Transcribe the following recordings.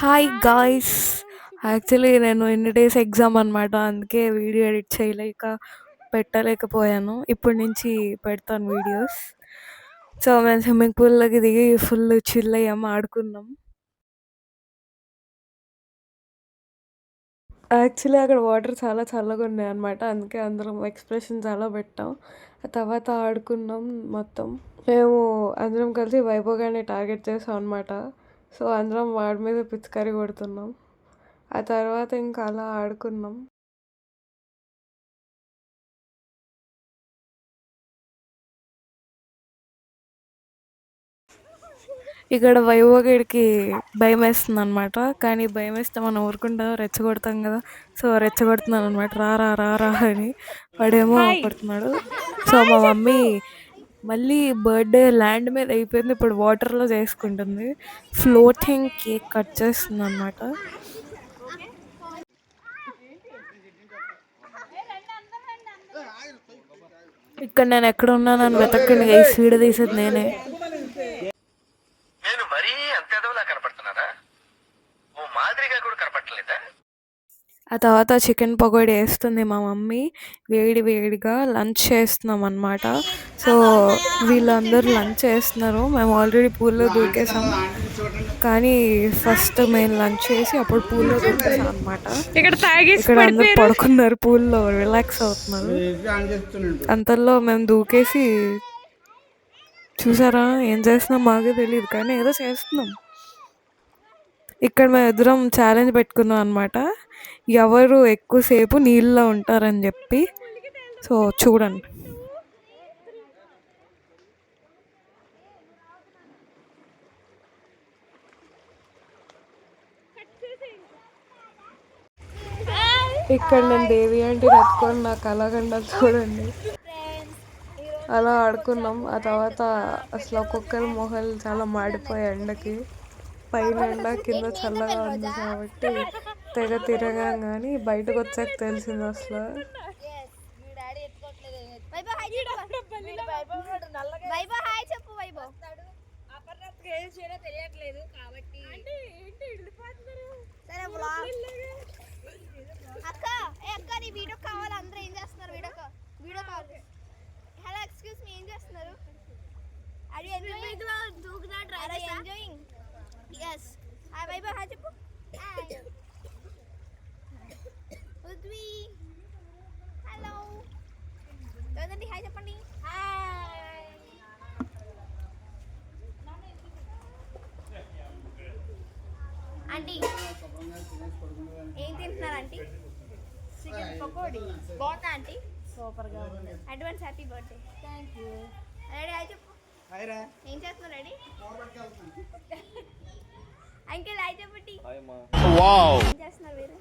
Hi guys. Actually నేను ఎన్ని days exam అనమాట. అందుకే వీడియో ఎడిట్ చేయలేక పెట్టలేకపోయాను. ఇప్పటి నుంచి పెడతాను వీడియోస్. సో మేము స్విమ్మింగ్ పూల్లోకి దిగి ఫుల్ చిల్ అయ్యాం, ఆడుకున్నాం. యాక్చువల్లీ అక్కడ వాటర్ చాలా చల్లగా ఉన్నాయి అనమాట. అందుకే అందరం ఎక్స్ప్రెషన్ చాలా పెట్టాం. ఆ తర్వాత ఆడుకున్నాం మొత్తం. మేము అందరం కలిసి వైభవ్ గారిని టార్గెట్ చేసాం అనమాట. సో అందరం వాడి మీద పిచికారీ కొడుతున్నాం. ఆ తర్వాత ఇంకా అలా ఆడుకున్నాం. ఇక్కడ వైభోగడికి భయం వేస్తుంది అనమాట. కానీ భయం వేస్తే మనం ఊరుకుంటాం, రెచ్చగొడతాం కదా. సో రెచ్చగొడుతున్నాను అనమాట, రా రా రా రా అని. వాడేమో కొడుతున్నాడు. సో మా మమ్మీ మళ్ళీ బర్త్డే ల్యాండ్ మీద అయిపోయింది, ఇప్పుడు వాటర్లో చేసుకుంటుంది. ఫ్లోటింగ్ కేక్ కట్ చేస్తుంది అనమాట. ఇక్కడ నేను ఎక్కడ ఉన్నానని వెతకండి గైస్, వీడియో తీసేది నేనే. నేను మరీ అంత ఎదవలా కనపడుతున్నానా? ఓ మాదిరిగా కూడా కనపడలేదా? ఆ తర్వాత చికెన్ పకోడీ వేస్తుంది మా మమ్మీ. వేడి వేడిగా లంచ్ చేస్తున్నాం అనమాట. సో వీళ్ళందరూ లంచ్ చేస్తున్నారు. మేము ఆల్రెడీ పూల్లో దూకేసాం, కానీ ఫస్ట్ మేము లంచ్ చేసి అప్పుడు పూల్లో దూకేసాం అనమాట. ఇక్కడ అందరు పడుకున్నారు, పూల్లో రిలాక్స్ అవుతున్నారు. అంతల్లో మేము దూకేసి చూసారా ఏం చేస్తున్నాం మాకే తెలియదు, కానీ ఏదో చేస్తున్నాం. ఇక్కడ మేము ఇద్దరం ఛాలెంజ్ పెట్టుకున్నాం అనమాట, ఎవరు ఎక్కువసేపు నీళ్ళలో ఉంటారని చెప్పి. సో చూడండి. ఇక్కడ నేను దేవి అంటే ఎత్తుకొని నా కళాఖండ చూడండి. అలా ఆడుకున్నాం. ఆ తర్వాత అసలు ఒక్కొక్కరి మొహాలు చాలా మాడిపోయాయి ఎండకి. పైన ఎండ, కింద చల్లగా ఉంది కాబట్టి తెగ తిరగాం, కానీ బయటకు వచ్చాక తెలిసింది అసలు. వీడియో కావాలి, అందరూ ఏం చేస్తున్నారు? వీడియో కావాలి. హలో, ఎక్స్క్యూజ్ మీ, ఏం చేస్తున్నారు? Are you enjoying? Are you enjoying? yes. Hi Vaibhav, hi చెప్పు. Hi Udvi, hello. ఎవరండి హాయ్ చెప్పండి? హాయ్. ఆంటీ ఏం తింటున్నారు ఆంటీ? చికెన్ పకోడీ. బాగుందా ఆంటీ? సూపర్ గా ఉంది. Advance happy birthday. Thank you. Ready hi చెప్పు. హాయ్ రా. ఏం చేస్తున్నారు? రెడీ అంకిల్ హాయ్ చెప్పండి. హాయ్ మా. వావ్. ఏం చేస్తున్నారు మీరు?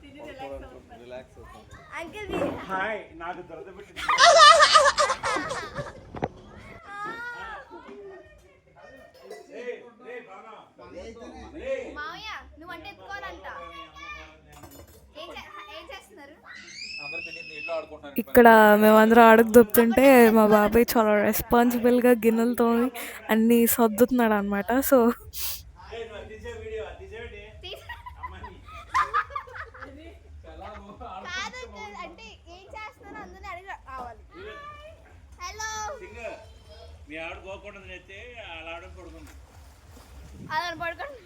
రిలాక్స్ అవుతాం. Uncle hi. నాకు దొరద పెట్టి మావయ్య నువ్వు అంటే ఎత్తుకోవాలంట. ఏం చేస్తున్నారు? ఇక్కడ మేమందరం ఆడకు దొప్పుతుంటే మా బాబాయ్ చాలా రెస్పాన్సిబుల్గా గిన్నెలతో అన్నీ సర్దుతున్నాడు అనమాట. సో అంటే ఏం చేస్తున్నారు అందరినీ అడిగి రావాలి. హలో మీ ఆవిడ పోకుండా అయితే అలా ఆడ పడుకుంది. అలా పడుకోండి.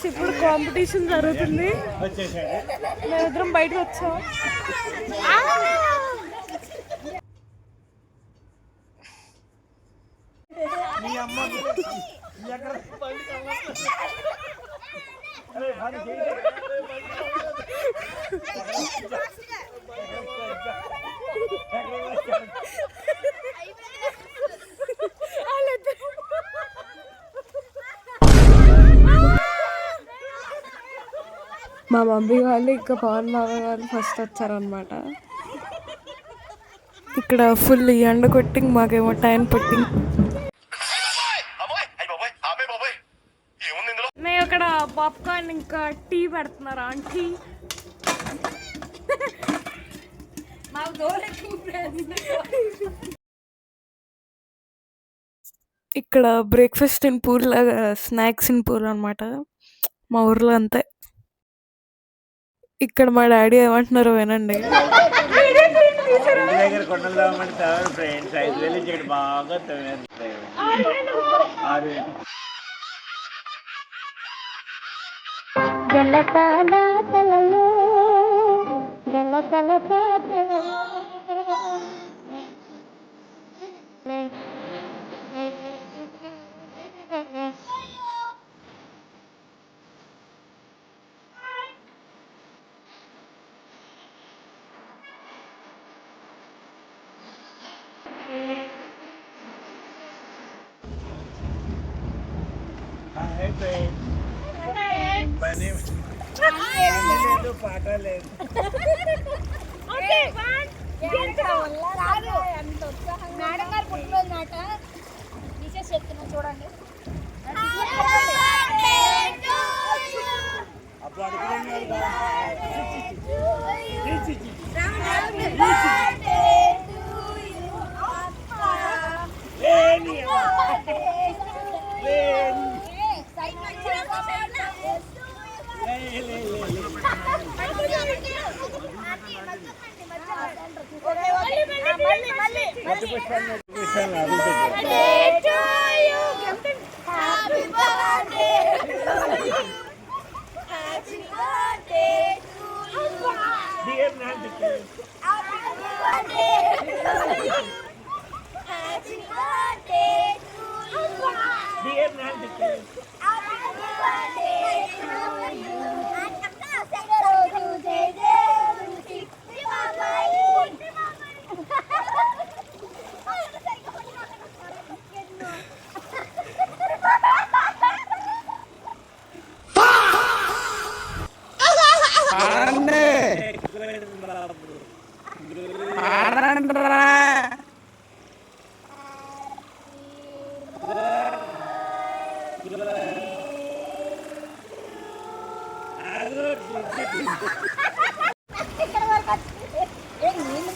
ఇప్పుడు కాంపిటీషన్ జరుగుతుంది, మేమిద్దరం బయటకు వచ్చాం. మా మమ్మీ వాళ్ళు ఇంకా పవన్ బాబాయ్ వాళ్ళు ఫస్ట్ వచ్చారనమాట. ఇక్కడ ఫుల్ ఎండ కొట్టి మాకేమో టైం పట్టింది. మేము ఇక్కడ పాప్కార్న్ ఇంకా టీ పెడుతున్నారు ఆంటీ. ఇక్కడ బ్రేక్ఫాస్ట్ ఇన్ పూల్ లాగా స్నాక్స్ ఇన్ పూల్ అనమాట మా ఊర్లో అంతే. ఇక్కడ మా డాడీ ఏమంటున్నారో వినండి. మేడం గారు పుట్టినరోజు నాట టీచర్స్ చెప్తున్నా చూడండి.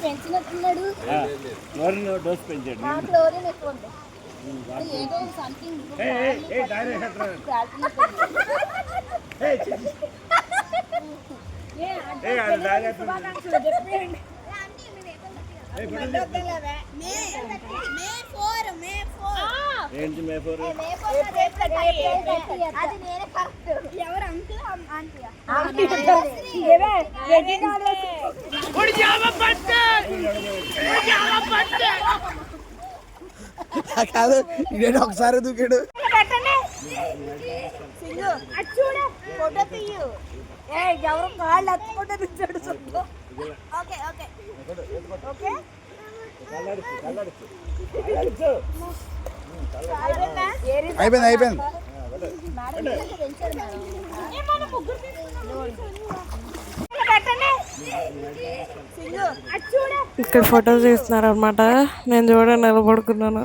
పెంచినట్టున్నాడు, డోస్ పెంచాడు. క్లోరిన్ ఎక్కువ ఉంది. ఏదో సంథింగ్ ఏంటి మే 4 అది నేనే కరెక్ట్. ఎవరు అంకుల్ ఆంటీ కాదు ఇదేంటి ఒకసారి దూకాడు. చూడు ఫోటో తీయు. ఎవరు కాళ్ళు అత్తుకుంటే చూడు. ఓకే ఓకే ఓకే అయిపోయింది అయిపోయింది. ఇక్కడ ఫొటోస్ తీస్తున్నారు అనమాట. నేను చూడండి నిలబడుకున్నాను.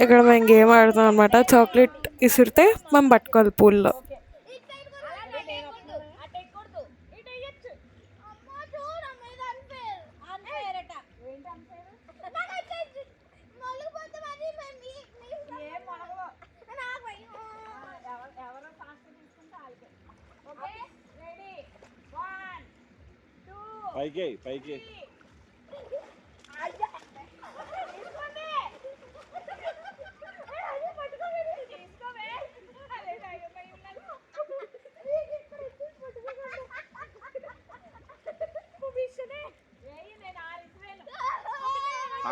ఇక్కడ మేము గేమ్ ఆడుతాం అనమాట. చాక్లెట్ ఇసిరితే మేము పట్టుకోవాలి పూల్లో. పైకి పైకి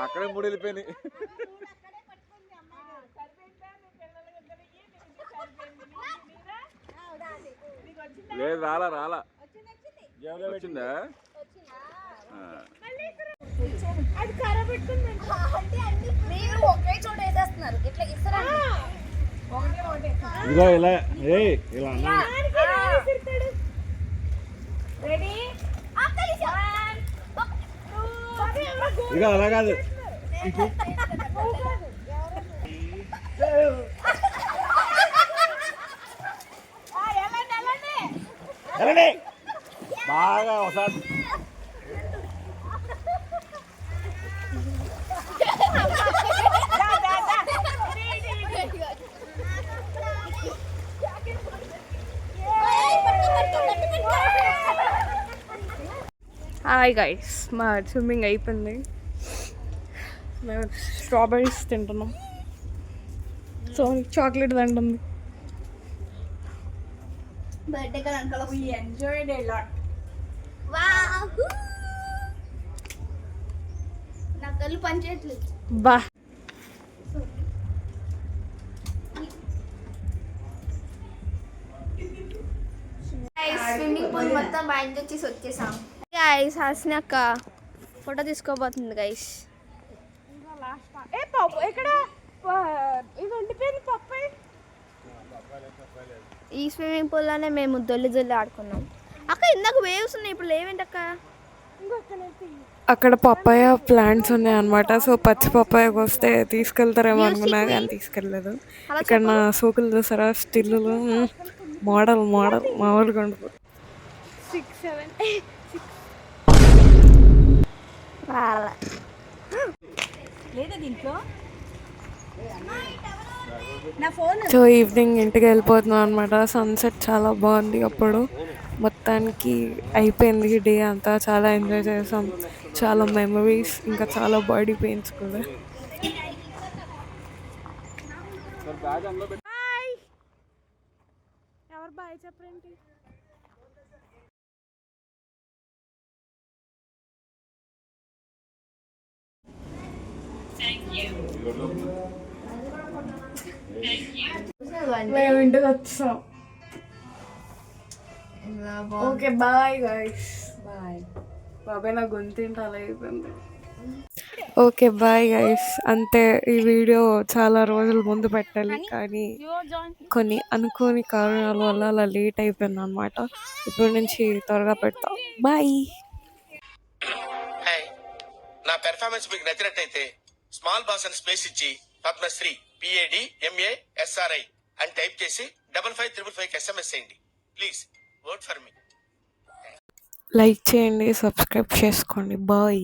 అక్కడే 3 వెళ్ళిపోయినాయి. లేదు రాలా రాలా వచ్చిందా? ఇదిగో ఇలా ఇలా ఇక అలా కాదు వెళ్ళండి బాగా ఒకసారి హాయ్ గైస్, మా స్విమ్మింగ్ అయిపోయింది. మేము స్ట్రాబెర్రీస్ తింటున్నాం. సో చాక్లెట్ తింటుంది. బర్త్డే కదా uncle. We enjoyed a lot. వాహూ నా కళ్ళు పనిచేయట్లేదు. బా స్విమ్మింగ్ పూల్ మొత్తం బయట వచ్చేసి వచ్చేసాం. గైస్ హాస్ని అక్క ఫోటో తీసుకోబోతుంది గైస్. ఈ స్విమ్మింగ్ పూల్లోనే మేము దొల్లి ఆడుకున్నాం. అక్క ఇందాక వేవ్స్ ఉన్నాయి, ఇప్పుడు లేవేంటి అక్క? అక్కడ పప్పాయ ప్లాంట్స్ ఉన్నాయి అనమాట. సో పచ్చి పప్పాయకు వస్తే తీసుకెళ్తారేమో అనుకున్నా కానీ తీసుకెళ్ళలేదు. ఇక్కడ నా సోకులు చూసారా, స్టిల్లులు మోడల్ మామూలుగా ఉండదు. 6, 7, 8. లేదా దీంట్లో సో ఈవినింగ్ ఇంటికి వెళ్ళిపోతున్నాం అనమాట. సన్సెట్ చాలా బాగుంది. అప్పుడు మొత్తానికి అయిపోయింది డే అంతా. చాలా ఎంజాయ్ చేసాం, చాలా మెమరీస్, ఇంకా చాలా బాడీ పెయిన్స్ కూడా. ఎవరు బాయ్ చెప్పండి. మేము ఇంటికి వచ్చాం. Okay bye guys. బాయ్ బాబాయ్, నా గొంతేంటి అలా అయిపోయింది. Okay bye guys. అంతే, ఈ వీడియో చాలా రోజుల ముందు పెట్టాలి కానీ కొన్ని అనుకోని కారణాల వల్ల అలా లేట్ అయిపోయింది అనమాట. ఇప్పటి నుంచి త్వరగా పెడతాం. బాయ్. నా పెర్ఫార్మెన్స్ మీకు నచ్చినట్టయితే స్మాల్ బాస్ అని స్పేస్ ఇచ్చి పద్మశ్రీ PADMASRI అని టైప్ చేసి 5555 SMS చేయండి. Please work for me. Like చేయండి, సబ్స్క్రైబ్ చేసుకోండి. బాయ్.